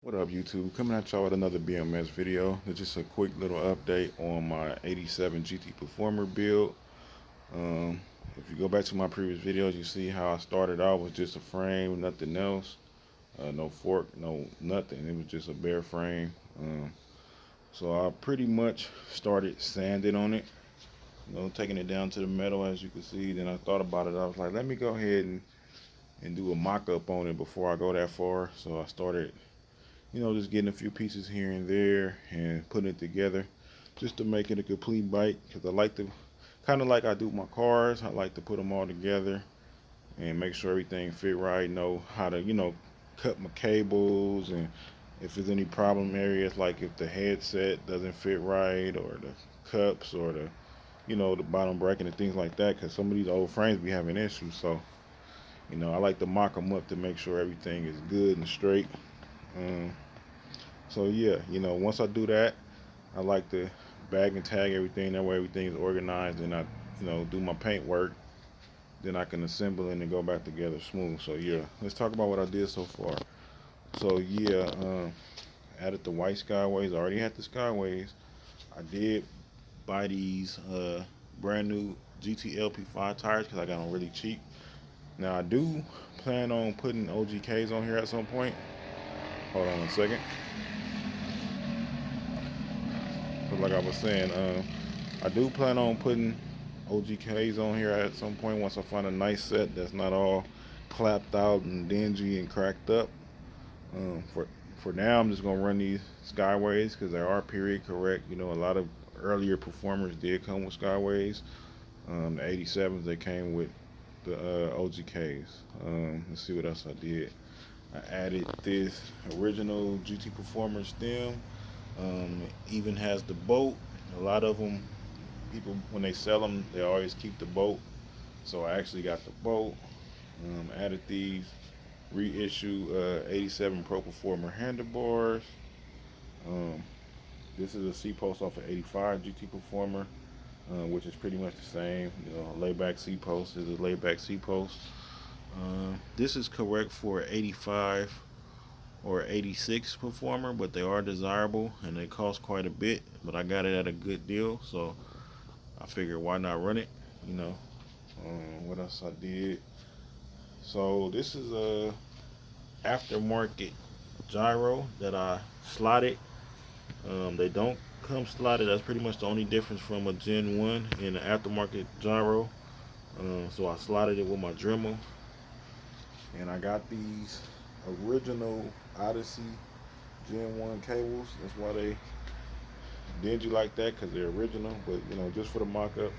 What up, YouTube? Coming at y'all with another BMS video. It's just a quick little update on my 87 GT Performer build. If you go back to my previous videos, you see how I started out with just a frame, nothing else. No fork, no nothing. It was just a bare frame. So I pretty much started sanding on it, taking it down to the metal as you can see. Then I thought about it. I was like, let me go ahead and do a mock-up on it before I go that far. So I started just getting a few pieces here and there and putting it together just to make it a complete bike. Because I like to, kind of like I do my cars, I like to put them all together and make sure everything fit right, know how to, cut my cables, and if there's any problem areas, like if the headset doesn't fit right, or the cups, or the bottom bracket and things like that, because some of these old frames be having issues. So, I like to mock them up to make sure everything is good and straight. Um, So yeah, once I do that, I like to bag and tag everything. That way everything is organized, and I, do my paint work. Then I can assemble it and go back together smooth. So yeah, let's talk about what I did so far. So yeah, added the white Skyways. I already had the Skyways. I did buy these brand new GTLP5 tires because I got them really cheap. Now I do plan on putting OGKs on here at some point. Hold on a second. But like I was saying, I do plan on putting OGKs on here at some point once I find a nice set that's not all clapped out and dingy and cracked up. Um, for for now, I'm just gonna run these Skyways because they are period correct. A lot of earlier performers did come with Skyways. The 87s, they came with the OGKs. Let's see what else I did. I added this original GT Performer stem. Even has the bolt. A lot of them, people, when they sell them, they always keep the bolt. So I actually got the bolt. Added these reissue 87 Pro Performer handlebars. Um, this is a C post off of 85 GT Performer, which is pretty much the same. Layback C post is a layback C post. This is correct for 85 or 86 Performer, but they are desirable and they cost quite a bit. But I got it at a good deal, so I figured why not run it. You know. What else I did? So this is a aftermarket gyro that I slotted. They don't come slotted. That's pretty much the only difference from a Gen 1 and an aftermarket gyro. So I slotted it with my Dremel, and I got these original Odyssey Gen 1 cables. That's why they did you like that, because they're original. But just for the mock-up,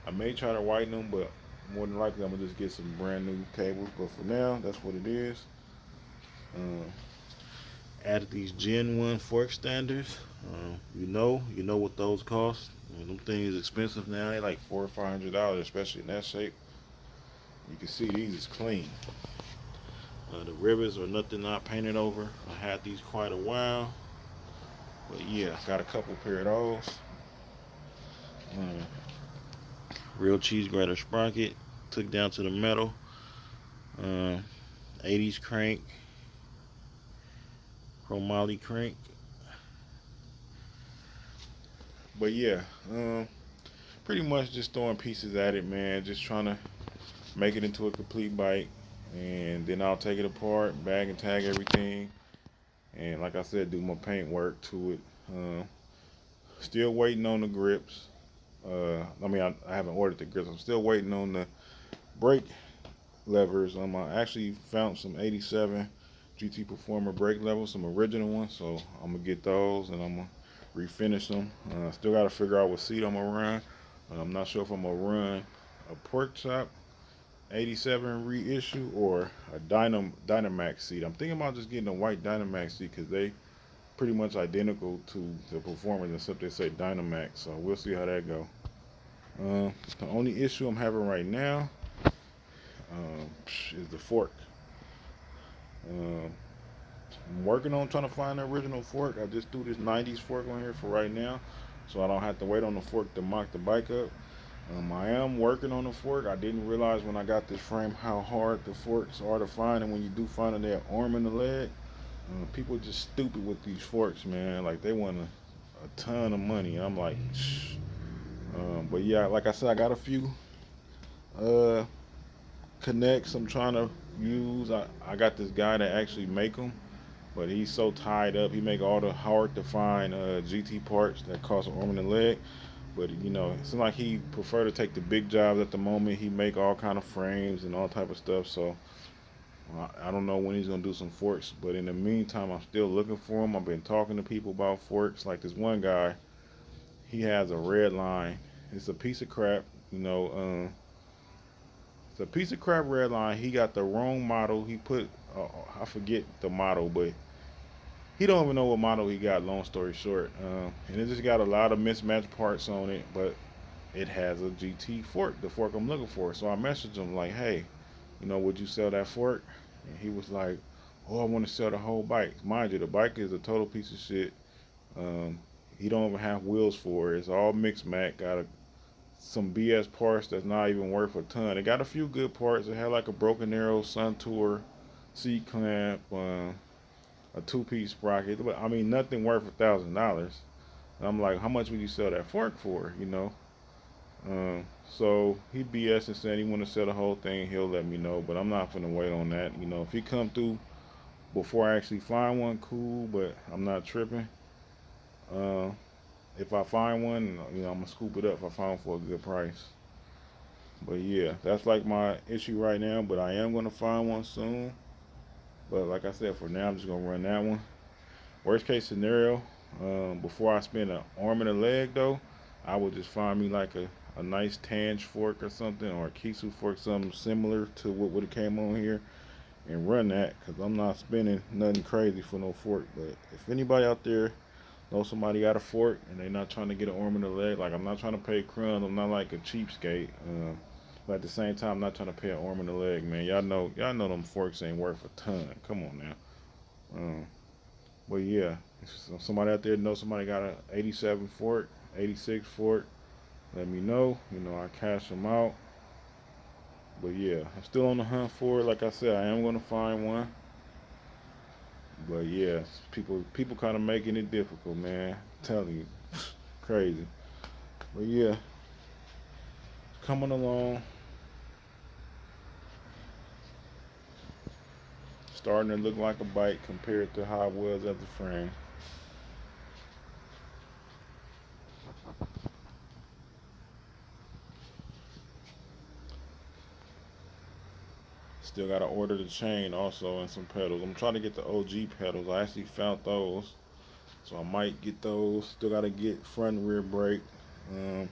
I may try to whiten them, but more than likely I'm gonna just get some brand new cables. But for now, that's what it is. Um, Added these Gen 1 fork standers. You know what those cost. Them things expensive now. They like $400 or $500, especially in that shape. You can see these is clean. The rivets are nothing not painted over. I had these quite a while, but yeah, got a couple pair of those. Um, Real cheese grater sprocket, took down to the metal. Uh, 80s crank, chromoly crank. But yeah, pretty much just throwing pieces at it, man. Just trying to make it into a complete bike, and then I'll take it apart, bag and tag everything, and like I said, do my paint work to it. Still waiting on the grips. I haven't ordered the grips. I'm still waiting on the brake levers. I actually found some 87 GT Performer brake levers, some original ones. So I'm gonna get those and I'm gonna refinish them. Still gotta figure out what seat I'm gonna run. I'm not sure if I'm gonna run a pork chop 87 reissue or a Dynamax seat. I'm thinking about just getting a white Dynamax seat because they pretty much identical to the Performers except they say Dynamax. So we'll see how that go. The only issue I'm having right now is the fork. Um, I'm working on trying to find the original fork. I just threw this 90s fork on here for right now, so I don't have to wait on the fork to mock the bike up. I am working on the fork. I didn't realize when I got this frame how hard the forks are to find, and when you do find them, they're arm in the leg. People just stupid with these forks, man. Like they want a ton of money. I'm like, shh. But yeah, like I said, I got a few uh, connects I'm trying to use. I got this guy that actually make them, but he's so tied up. He make all the hard to find GT parts that cost an arm and a leg. But you know, it seems like he prefer to take the big jobs at the moment. He make all kind of frames and all type of stuff. So I don't know when he's gonna do some forks. But in the meantime, I'm still looking for him. I've been talking to people about forks. Like this one guy, he has a red line. It's a piece of crap. You know, it's a piece of crap red line. He got the wrong model. He put I forget the model, but he don't even know what model he got. Long story short, and it just got a lot of mismatched parts on it. But it has a GT fork, the fork I'm looking for. So I messaged him like, hey, you know, would you sell that fork? And he was like, oh, I want to sell the whole bike. Mind you, the bike is a total piece of shit. Um, he don't even have wheels for it. It's all mixed mat. Got some BS parts that's not even worth a ton. It got a few good parts. It had like a broken arrow, Sun Tour, seat clamp, a two-piece sprocket. But I mean, nothing worth $1,000. I'm like, how much would you sell that fork for? You know. So he BS and said he want to sell the whole thing. He'll let me know, but I'm not gonna wait on that. You know, if he come through before I actually find one, cool. But I'm not tripping. Uh, if I find one, you know, I'm gonna scoop it up if I find one for a good price. But yeah, that's like my issue right now. But I am gonna find one soon. But like I said, for now, I'm just gonna run that one. Worst case scenario, before I spend an arm and a leg though, I would just find me like a nice Tange fork or something, or a Kisu fork, something similar to what would have came on here, and run that, because I'm not spending nothing crazy for no fork. But if anybody out there know somebody got a fork and they not trying to get an arm and a leg, like I'm not trying to pay crumbs, I'm not like a cheapskate. But at the same time, I'm not trying to pay an arm and a leg, man. Y'all know them forks ain't worth a ton. Come on now. But yeah, if somebody out there know somebody got a 87 fork, 86 fork, let me know. You know, I cash them out. But yeah, I'm still on the hunt for it. Like I said, I am gonna find one. But yeah, people kind of making it difficult, man. I'm telling you, crazy. But yeah, coming along, starting to look like a bike compared to how it was at the frame. Still gotta order the chain also and some pedals. I'm trying to get the OG pedals. I actually found those, so I might get those. Still gotta get front and rear brake. Um,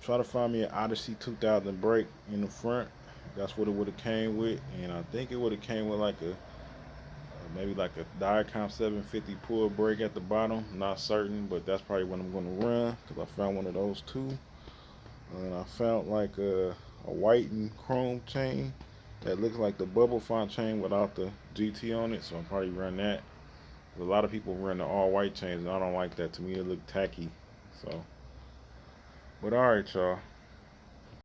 Try to find me an Odyssey 2000 brake in the front. That's what it would have came with, and I think it would have came with like a maybe like a Diacom 750 pull brake at the bottom. Not certain, but that's probably what I'm gonna run because I found one of those too. And I found like a white and chrome chain that looks like the bubble font chain without the GT on it, so I'll probably run that. A lot of people run the all white chains, and I don't like that. To me, it look tacky. So, but all right, y'all.